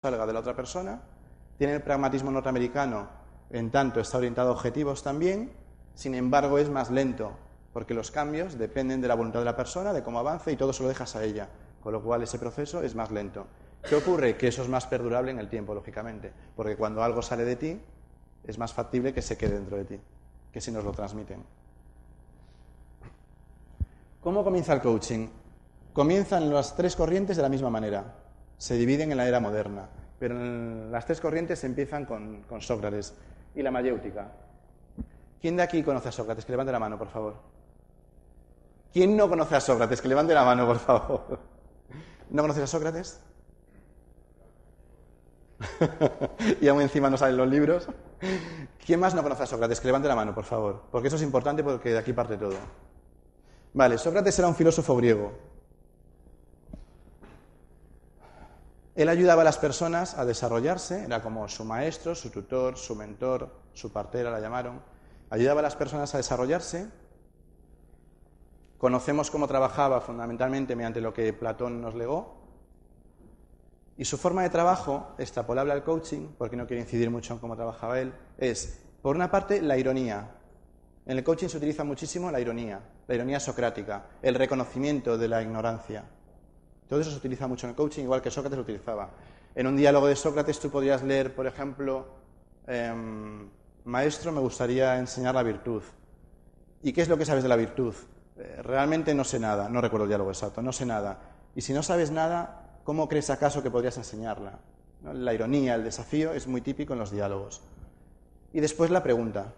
salga de la otra persona. Tiene el pragmatismo norteamericano, en tanto está orientado a objetivos también, sin embargo es más lento, porque los cambios dependen de la voluntad de la persona, de cómo avance, y todo se lo dejas a ella, con lo cual ese proceso es más lento. ¿Qué ocurre? Que eso es más perdurable en el tiempo, lógicamente, porque cuando algo sale de ti, es más factible que se quede dentro de ti, que si nos lo transmiten. ¿Cómo comienza el coaching? Comienzan las tres corrientes de la misma manera. Se dividen en la era moderna, pero las tres corrientes empiezan con Sócrates y la mayéutica. ¿Quién de aquí conoce a Sócrates? Que levante la mano, por favor. ¿Quién no conoce a Sócrates? Que levante la mano, por favor. ¿No conoces a Sócrates? Y aún encima no salen los libros. ¿Quién más no conoce a Sócrates? Que levante la mano, por favor. Porque eso es importante, porque de aquí parte todo. Vale, Sócrates era un filósofo griego. Él ayudaba a las personas a desarrollarse, era como su maestro, su tutor, su mentor, su partera la llamaron. Ayudaba a las personas a desarrollarse. Conocemos cómo trabajaba fundamentalmente mediante lo que Platón nos legó. Y su forma de trabajo, extrapolable al coaching, porque no quiero incidir mucho en cómo trabajaba él, es, por una parte, la ironía. En el coaching se utiliza muchísimo la ironía socrática, el reconocimiento de la ignorancia. Todo eso se utiliza mucho en el coaching, igual que Sócrates lo utilizaba. En un diálogo de Sócrates tú podrías leer, por ejemplo, maestro, me gustaría enseñar la virtud. ¿Y qué es lo que sabes de la virtud? Realmente no sé nada, no recuerdo el diálogo exacto, no sé nada. Y si no sabes nada, ¿cómo crees acaso que podrías enseñarla? ¿No? La ironía, el desafío es muy típico en los diálogos. Y después la pregunta,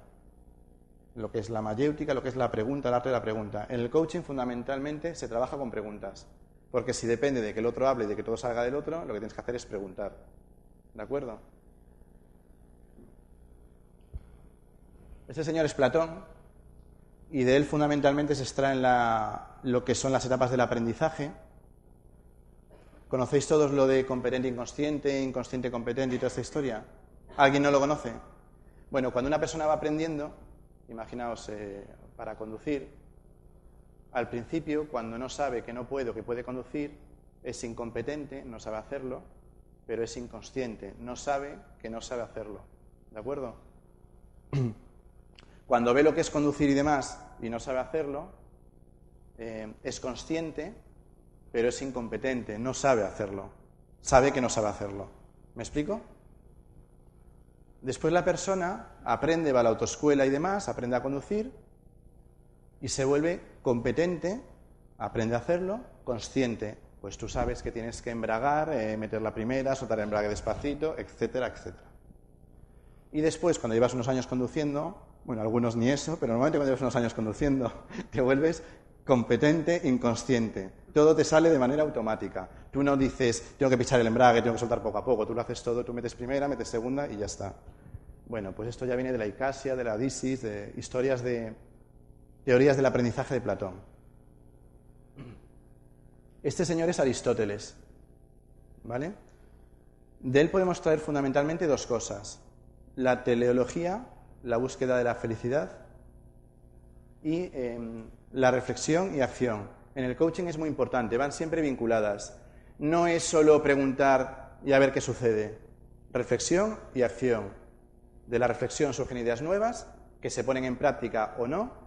lo que es la mayéutica, lo que es la pregunta, el arte de la pregunta. En el coaching fundamentalmente se trabaja con preguntas. Porque si depende de que el otro hable y de que todo salga del otro, lo que tienes que hacer es preguntar. ¿De acuerdo? Este señor es Platón, y de él fundamentalmente se extraen lo que son las etapas del aprendizaje. ¿Conocéis todos lo de competente inconsciente, inconsciente competente y toda esta historia? ¿Alguien no lo conoce? Bueno, cuando una persona va aprendiendo, imaginaos para conducir, al principio, cuando no sabe que no puede o que puede conducir, es incompetente, no sabe hacerlo, pero es inconsciente, no sabe que no sabe hacerlo. ¿De acuerdo? Cuando ve lo que es conducir y demás y no sabe hacerlo, es consciente, pero es incompetente, no sabe hacerlo. Sabe que no sabe hacerlo. ¿Me explico? Después la persona aprende, va a la autoescuela y demás, aprende a conducir y se vuelve competente, aprende a hacerlo, consciente. Pues tú sabes que tienes que embragar, meter la primera, soltar el embrague despacito, etcétera, etcétera. Y después, cuando llevas unos años conduciendo, bueno, algunos ni eso, pero normalmente cuando llevas unos años conduciendo, te vuelves competente, inconsciente. Todo te sale de manera automática. Tú no dices, tengo que pisar el embrague, tengo que soltar poco a poco. Tú lo haces todo, tú metes primera, metes segunda y ya está. Bueno, pues esto ya viene de la Icasia, de la Odisis, de historias de teorías del aprendizaje de Platón. Este señor es Aristóteles, ¿vale? De él podemos traer fundamentalmente dos cosas. La teleología, la búsqueda de la felicidad, y la reflexión y acción. En el coaching es muy importante, van siempre vinculadas. No es solo preguntar y a ver qué sucede. Reflexión y acción. De la reflexión surgen ideas nuevas que se ponen en práctica o no.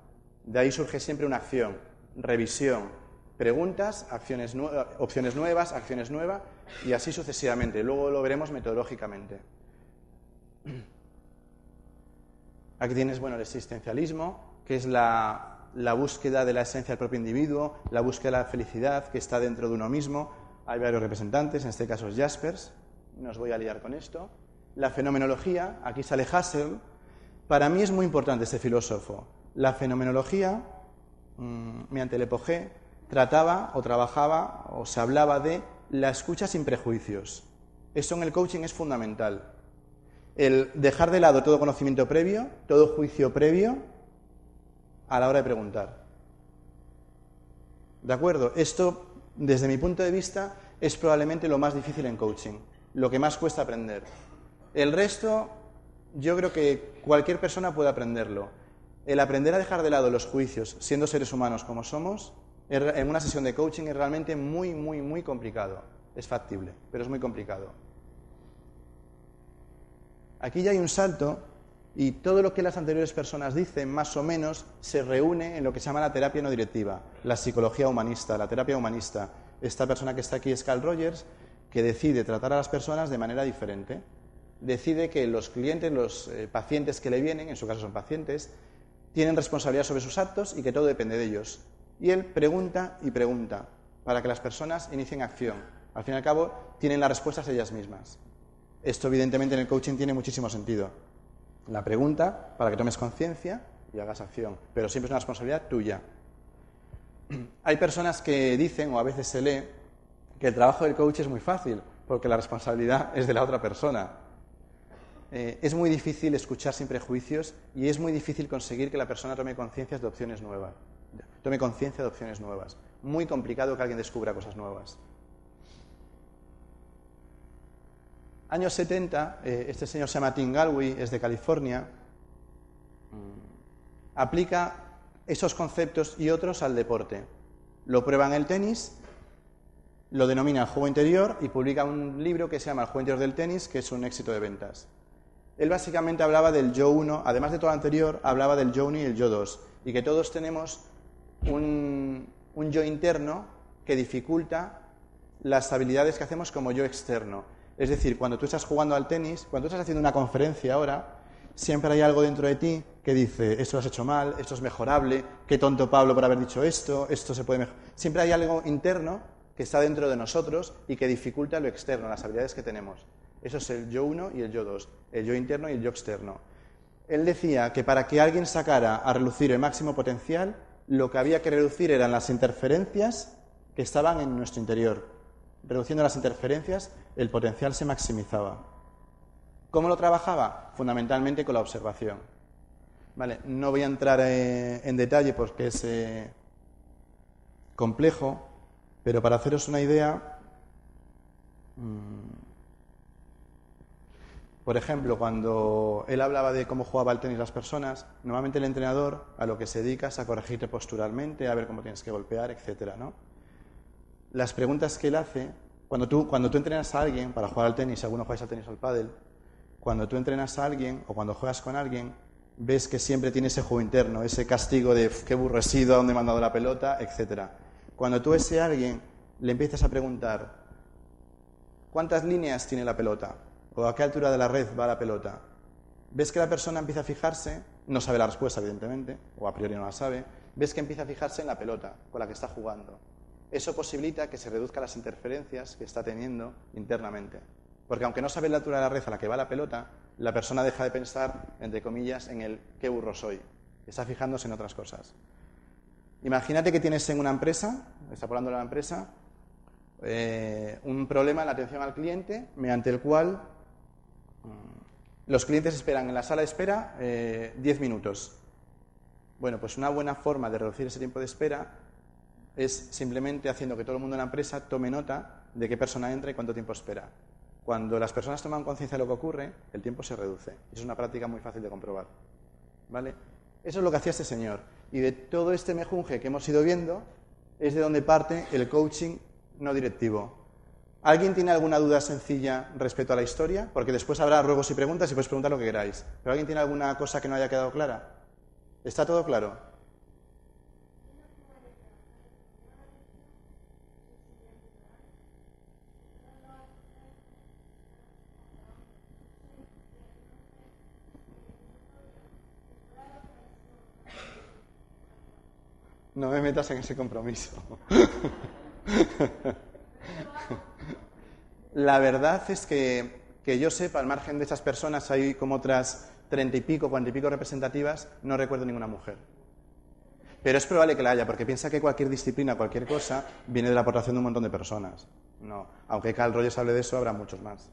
De ahí surge siempre una acción, revisión, preguntas, opciones nuevas, acciones nuevas y así sucesivamente. Luego lo veremos metodológicamente. Aquí tienes, bueno, el existencialismo, que es la búsqueda de la esencia del propio individuo, la búsqueda de la felicidad que está dentro de uno mismo. Hay varios representantes, en este caso es Jaspers, no os voy a liar con esto. La fenomenología, aquí sale Husserl. Para mí es muy importante este filósofo. La fenomenología, mediante el Epogé, trataba o trabajaba o se hablaba de la escucha sin prejuicios. Eso en el coaching es fundamental. El dejar de lado todo conocimiento previo, todo juicio previo a la hora de preguntar. ¿De acuerdo? Esto, desde mi punto de vista, es probablemente lo más difícil en coaching, lo que más cuesta aprender. El resto, yo creo que cualquier persona puede aprenderlo. El aprender a dejar de lado los juicios, siendo seres humanos como somos, en una sesión de coaching es realmente muy, muy, muy complicado. Es factible, pero es muy complicado. Aquí ya hay un salto y todo lo que las anteriores personas dicen, más o menos, se reúne en lo que se llama la terapia no directiva, la psicología humanista, la terapia humanista. Esta persona que está aquí es Carl Rogers, que decide tratar a las personas de manera diferente. Decide que los clientes, los pacientes que le vienen, en su caso son pacientes, tienen responsabilidad sobre sus actos y que todo depende de ellos. Y él pregunta y pregunta para que las personas inicien acción. Al fin y al cabo, tienen las respuestas ellas mismas. Esto, evidentemente, en el coaching tiene muchísimo sentido. La pregunta para que tomes conciencia y hagas acción, pero siempre es una responsabilidad tuya. Hay personas que dicen, o a veces se lee, que el trabajo del coach es muy fácil, porque la responsabilidad es de la otra persona. Es muy difícil escuchar sin prejuicios y es muy difícil conseguir que la persona tome conciencia de opciones nuevas. Muy complicado que alguien descubra cosas nuevas. Años 70, este señor se llama Tim Galway, es de California, aplica esos conceptos y otros al deporte. Lo prueba en el tenis, lo denomina el juego interior y publica un libro que se llama El juego interior del tenis, que es un éxito de ventas. Él básicamente hablaba del yo 1, además de todo lo anterior, hablaba del yo 1 y el yo 2, y que todos tenemos un yo interno que dificulta las habilidades que hacemos como yo externo. Es decir, cuando tú estás jugando al tenis, cuando tú estás haciendo una conferencia ahora, siempre hay algo dentro de ti que dice, esto lo has hecho mal, esto es mejorable, qué tonto Pablo por haber dicho esto se puede mejorar. Siempre hay algo interno que está dentro de nosotros y que dificulta lo externo, las habilidades que tenemos. Eso es el yo 1 y el yo 2, el yo interno y el yo externo. Él decía que para que alguien sacara a relucir el máximo potencial, lo que había que reducir eran las interferencias que estaban en nuestro interior. Reduciendo las interferencias, el potencial se maximizaba. ¿Cómo lo trabajaba? Fundamentalmente con la observación. Vale, no voy a entrar en detalle porque es complejo, pero para haceros una idea, por ejemplo, cuando él hablaba de cómo jugaba al tenis las personas, normalmente el entrenador a lo que se dedica es a corregirte posturalmente, a ver cómo tienes que golpear, etcétera, ¿no? Las preguntas que él hace, cuando tú entrenas a alguien para jugar al tenis, si alguno jugáis al tenis o al pádel, cuando tú entrenas a alguien o cuando juegas con alguien, ves que siempre tiene ese juego interno, ese castigo de qué burro he sido, a dónde me han dado la pelota, etcétera. Cuando tú a ese alguien le empiezas a preguntar ¿cuántas líneas tiene la pelota? ¿O a qué altura de la red va la pelota? Ves que la persona empieza a fijarse, no sabe la respuesta evidentemente, o a priori no la sabe, ves que empieza a fijarse en la pelota con la que está jugando. Eso posibilita que se reduzcan las interferencias que está teniendo internamente. Porque aunque no sabe la altura de la red a la que va la pelota, la persona deja de pensar, entre comillas, en el qué burro soy. Está fijándose en otras cosas. Imagínate que tienes en una empresa, extrapolando la empresa, un problema en la atención al cliente, mediante el cual los clientes esperan en la sala de espera 10 minutos. Bueno, pues una buena forma de reducir ese tiempo de espera es simplemente haciendo que todo el mundo en la empresa tome nota de qué persona entra y cuánto tiempo espera. Cuando las personas toman conciencia de lo que ocurre, el tiempo se reduce. Es una práctica muy fácil de comprobar. ¿Vale? Eso es lo que hacía este señor. Y de todo este mejunje que hemos ido viendo, es de donde parte el coaching no directivo. ¿Alguien tiene alguna duda sencilla respecto a la historia? Porque después habrá ruegos y preguntas y podéis preguntar lo que queráis. ¿Pero alguien tiene alguna cosa que no haya quedado clara? ¿Está todo claro? No me metas en ese compromiso. La verdad es que yo sepa, al margen de esas personas, hay como otras 30 y pico, 40 y pico representativas, no recuerdo ninguna mujer. Pero es probable que la haya, porque piensa que cualquier disciplina, cualquier cosa, viene de la aportación de un montón de personas. No, aunque Carl Rogers hable de eso, habrá muchos más.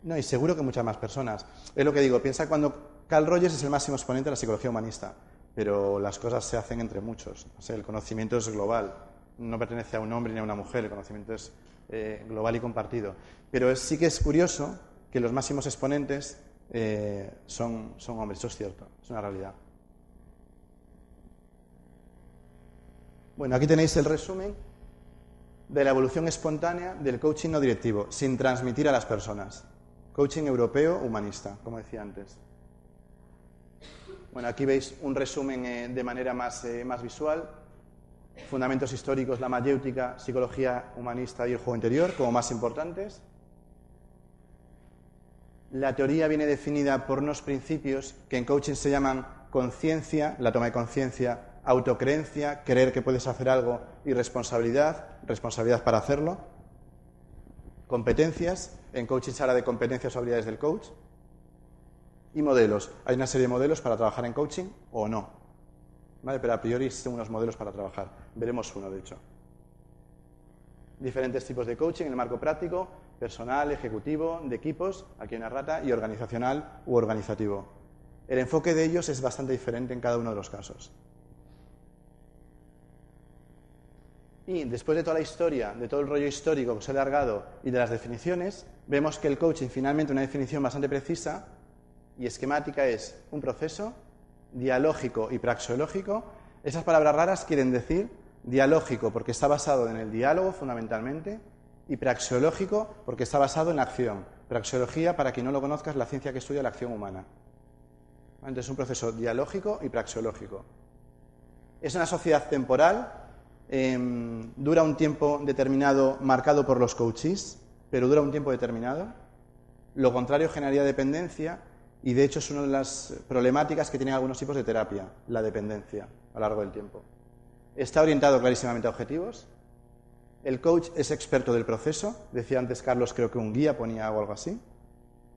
No, y seguro que muchas más personas. Es lo que digo, piensa cuando Carl Rogers es el máximo exponente de la psicología humanista, pero las cosas se hacen entre muchos. O sea, el conocimiento es global, no pertenece a un hombre ni a una mujer, el conocimiento es global y compartido. Pero sí que es curioso que los máximos exponentes son hombres, eso es cierto, es una realidad. Bueno, aquí tenéis el resumen de la evolución espontánea del coaching no directivo, sin transmitir a las personas. Coaching europeo humanista, como decía antes. Bueno, aquí veis un resumen de manera más visual. Fundamentos históricos, la mayéutica, psicología humanista y el juego interior como más importantes. La teoría viene definida por unos principios que en coaching se llaman conciencia, la toma de conciencia, autocreencia, creer que puedes hacer algo y responsabilidad, responsabilidad para hacerlo. Competencias, en coaching se habla de competencias o habilidades del coach. Y modelos, hay una serie de modelos para trabajar en coaching o no. ¿Vale? Pero a priori existen unos modelos para trabajar. Veremos uno, de hecho. Diferentes tipos de coaching en el marco práctico, personal, ejecutivo, de equipos, aquí hay una rata, y organizacional u organizativo. El enfoque de ellos es bastante diferente en cada uno de los casos. Y después de toda la historia, de todo el rollo histórico que os he alargado y de las definiciones, vemos que el coaching, finalmente, una definición bastante precisa y esquemática, es un proceso dialógico y praxeológico. Esas palabras raras quieren decir dialógico porque está basado en el diálogo fundamentalmente y praxeológico porque está basado en la acción. Praxeología, para quien no lo conozca, es la ciencia que estudia la acción humana. Entonces es un proceso dialógico y praxeológico. Es una sociedad temporal, dura un tiempo determinado marcado por los coaches, pero dura un tiempo determinado. Lo contrario generaría dependencia. Y de hecho es una de las problemáticas que tienen algunos tipos de terapia, la dependencia, a lo largo del tiempo. Está orientado clarísimamente a objetivos. El coach es experto del proceso. Decía antes Carlos, creo que un guía ponía algo así.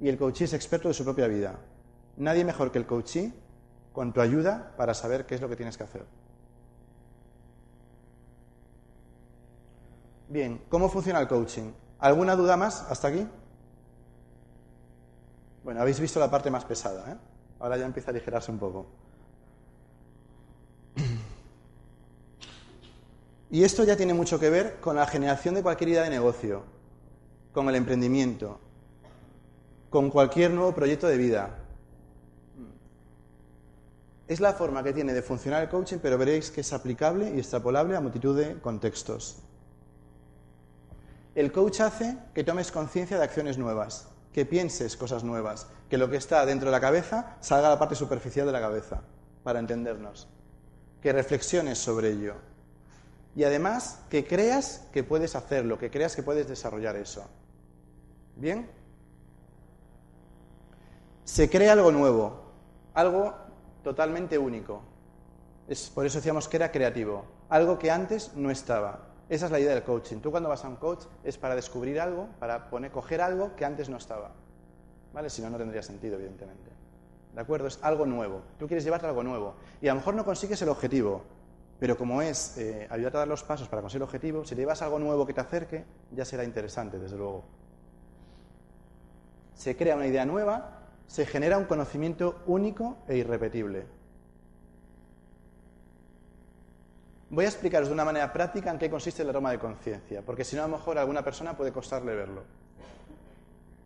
Y el coachee es experto de su propia vida. Nadie mejor que el coachee con tu ayuda para saber qué es lo que tienes que hacer. Bien, ¿cómo funciona el coaching? ¿Alguna duda más hasta aquí? Bueno, habéis visto la parte más pesada, ¿eh? Ahora ya empieza a aligerarse un poco. Y esto ya tiene mucho que ver con la generación de cualquier idea de negocio, con el emprendimiento, con cualquier nuevo proyecto de vida. Es la forma que tiene de funcionar el coaching, pero veréis que es aplicable y extrapolable a multitud de contextos. El coach hace que tomes conciencia de acciones nuevas, que pienses cosas nuevas, que lo que está dentro de la cabeza salga a la parte superficial de la cabeza, para entendernos, que reflexiones sobre ello y además que creas que puedes hacerlo, que creas que puedes desarrollar eso. ¿Bien? Se crea algo nuevo, algo totalmente único. Por eso decíamos que era creativo, algo que antes no estaba. Esa es la idea del coaching. Tú cuando vas a un coach es para descubrir algo, para coger algo que antes no estaba. ¿Vale? Si no, no tendría sentido, evidentemente. ¿De acuerdo? Es algo nuevo. Tú quieres llevarte algo nuevo. Y a lo mejor no consigues el objetivo, pero como es ayudarte a dar los pasos para conseguir el objetivo, si te llevas algo nuevo que te acerque, ya será interesante, desde luego. Se crea una idea nueva, se genera un conocimiento único e irrepetible. Voy a explicaros de una manera práctica en qué consiste la toma de conciencia, porque si no, a lo mejor a alguna persona puede costarle verlo.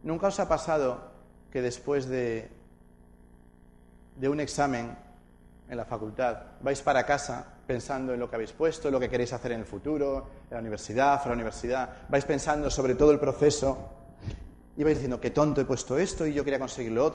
¿Nunca os ha pasado que después de un examen en la facultad vais para casa pensando en lo que habéis puesto, en lo que queréis hacer en el futuro, en la universidad, fuera de la universidad, vais pensando sobre todo el proceso y vais diciendo, qué tonto he puesto esto y yo quería conseguir lo otro?